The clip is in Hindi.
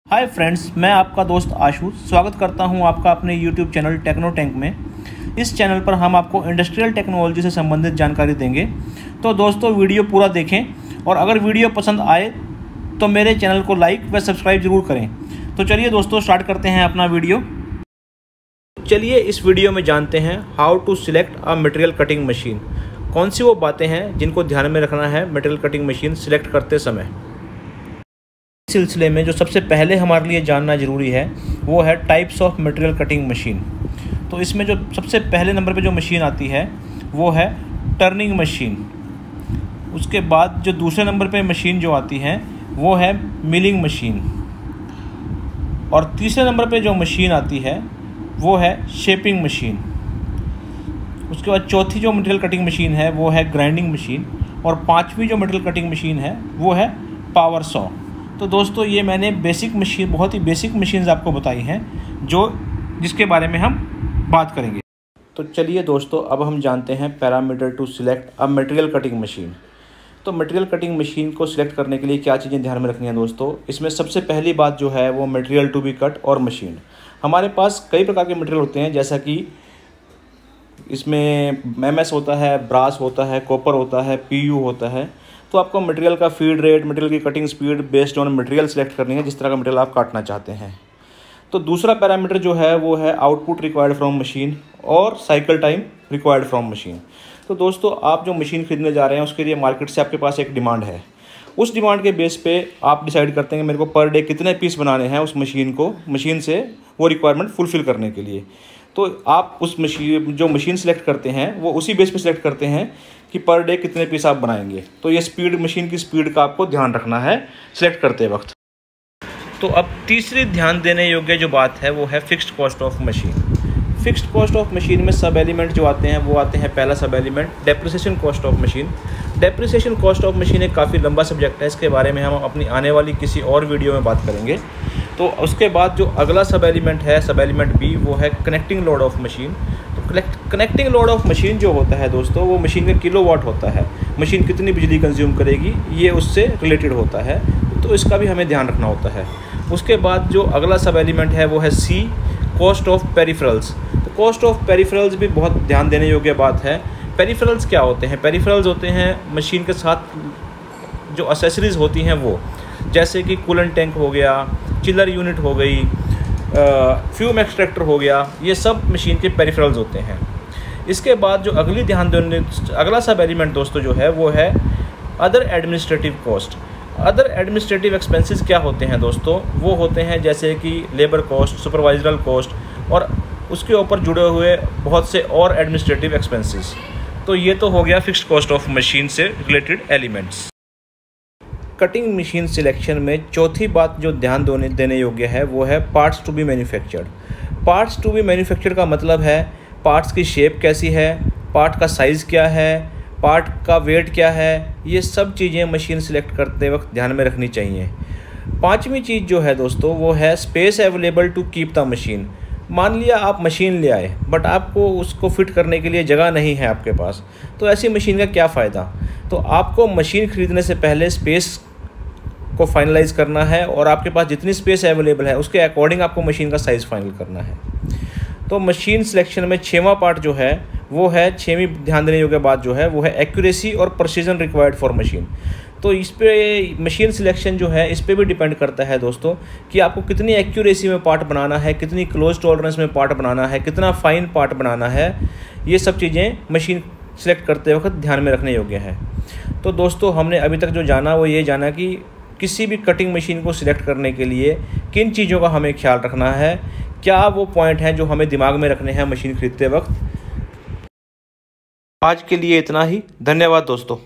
हाय फ्रेंड्स, मैं आपका दोस्त आशु स्वागत करता हूं आपका अपने यूट्यूब चैनल टेक्नो टैंक में। इस चैनल पर हम आपको इंडस्ट्रियल टेक्नोलॉजी से संबंधित जानकारी देंगे। तो दोस्तों, वीडियो पूरा देखें और अगर वीडियो पसंद आए तो मेरे चैनल को लाइक व सब्सक्राइब ज़रूर करें। तो चलिए दोस्तों, स्टार्ट करते हैं अपना वीडियो। चलिए इस वीडियो में जानते हैं how to select a material cutting machine. कौन सी वो बातें हैं जिनको ध्यान में रखना है मटेरियल कटिंग मशीन सिलेक्ट करते समय। सिलसिले में जो सबसे पहले हमारे लिए जानना ज़रूरी है वो है types of material cutting machine. तो इसमें जो सबसे पहले नंबर पे जो मशीन आती है वो है टर्निंग मशीन। उसके बाद जो दूसरे नंबर पे मशीन जो आती है वो है मिलिंग मशीन। और तीसरे नंबर पे जो मशीन आती है वो है शेपिंग मशीन। उसके बाद चौथी जो मटेरियल कटिंग मशीन है वो है ग्राइंडिंग मशीन। और पांचवी जो मटेरियल कटिंग मशीन है वो है पावर सॉ। तो दोस्तों, ये मैंने बहुत ही बेसिक मशीन्स आपको बताई हैं जिसके बारे में हम बात करेंगे। तो चलिए दोस्तों, अब हम जानते हैं parameter to select a material cutting machine. तो मटेरियल कटिंग मशीन को सिलेक्ट करने के लिए क्या चीज़ें ध्यान में रखनी है दोस्तों। इसमें सबसे पहली बात जो है वो मटेरियल टू बी कट और मशीन। हमारे पास कई प्रकार के मटेरियल होते हैं, जैसा कि इसमें MS होता है, ब्रास होता है, कॉपर होता है, PU होता है। तो आपको मटेरियल का फीड रेट, मटेरियल की cutting speed based on material select करनी है, जिस तरह का मटेरियल आप काटना चाहते हैं। तो दूसरा पैरामीटर जो है वो है आउटपुट रिक्वायर्ड फ्रॉम मशीन और cycle time required from machine. तो दोस्तों, आप जो मशीन खरीदने जा रहे हैं उसके लिए मार्केट से आपके पास एक डिमांड है। उस डिमांड के बेस पे आप डिसाइड करते हैं कि मेरे को पर डे कितने पीस बनाने हैं उस मशीन से वो रिक्वायरमेंट फुलफिल करने के लिए। तो आप उस मशीन सेलेक्ट करते हैं वो उसी बेस पे सेलेक्ट करते हैं कि पर डे कितने पीस आप बनाएंगे। तो ये मशीन की स्पीड का आपको ध्यान रखना है सेलेक्ट करते वक्त। तो अब तीसरी ध्यान देने योग्य जो बात है वो है fixed cost of machine. Fixed cost of machine में सब एलिमेंट जो आते हैं वो आते हैं। पहला सब element depreciation cost of machine. Depreciation cost of machine एक काफ़ी लंबा सब्जेक्ट है, इसके बारे में हम अपनी आने वाली किसी और वीडियो में बात करेंगे। तो उसके बाद जो अगला सब एलिमेंट है, सब एलिमेंट B, वो है कनेक्टिंग लोड ऑफ मशीन। तो कनेक्टिंग लोड ऑफ मशीन जो होता है दोस्तों, वो मशीन का किलोवाट होता है। मशीन कितनी बिजली कंज्यूम करेगी ये उससे रिलेटेड होता है, तो इसका भी हमें ध्यान रखना होता है। उसके बाद जो अगला सब एलिमेंट है वो है C, कॉस्ट ऑफ पेरिफेरल्स। तो कॉस्ट ऑफ पेरिफेरल्स भी बहुत ध्यान देने योग्य बात है। पेरिफेरल्स क्या होते हैं? पेरिफेरल्स होते हैं मशीन के साथ जो एसेसरीज़ होती हैं वो, जैसे कि कूलेंट टैंक हो गया, चिलर यूनिट हो गई, फ्यूम एक्सट्रैक्टर हो गया, ये सब मशीन के पेरिफेरल्स होते हैं। इसके बाद जो अगला सब एलिमेंट दोस्तों जो है वो है other administrative cost. Other administrative expenses क्या होते हैं दोस्तों? वो होते हैं जैसे कि लेबर कॉस्ट, सुपरवाइजरल कॉस्ट और उसके ऊपर जुड़े हुए बहुत से और एडमिनिस्ट्रेटिव एक्सपेंसेस। तो ये तो हो गया फिक्स्ड कॉस्ट ऑफ मशीन से related elements. Cutting machine selection में चौथी बात जो ध्यान देने योग्य है वो है parts to be manufactured. Parts to be manufactured का मतलब है पार्ट्स की शेप कैसी है, पार्ट का साइज़ क्या है, पार्ट का वेट क्या है, ये सब चीज़ें मशीन सिलेक्ट करते वक्त ध्यान में रखनी चाहिए। पांचवी चीज़ जो है दोस्तों वो है space available to keep the machine. मान लिया आप मशीन ले आए बट आपको उसको फिट करने के लिए जगह नहीं है आपके पास, तो ऐसी मशीन का क्या फ़ायदा। तो आपको मशीन ख़रीदने से पहले स्पेस को फाइनलाइज करना है और आपके पास जितनी स्पेस अवेलेबल है उसके अकॉर्डिंग आपको मशीन का साइज़ फाइनल करना है। तो मशीन सिलेक्शन में छठवां पार्ट जो है वो है, छठवीं ध्यान देने योग्य बात जो है वो है एक्यूरेसी और प्रिसीजन रिक्वायर्ड फॉर मशीन। तो इस पे मशीन सिलेक्शन जो है इस पे भी डिपेंड करता है दोस्तों कि आपको कितनी एक्यूरेसी में पार्ट बनाना है, कितनी क्लोज टॉलरेंस में पार्ट बनाना है, कितना फाइन पार्ट बनाना है। ये सब चीज़ें मशीन सिलेक्ट करते वक्त ध्यान में रखने योग्य है। तो दोस्तों, हमने अभी तक जो जाना वो ये जाना कि किसी भी कटिंग मशीन को सिलेक्ट करने के लिए किन चीज़ों का हमें ख्याल रखना है, क्या वो पॉइंट हैं जो हमें दिमाग में रखने हैं मशीन खरीदते वक्त। आज के लिए इतना ही। धन्यवाद दोस्तों।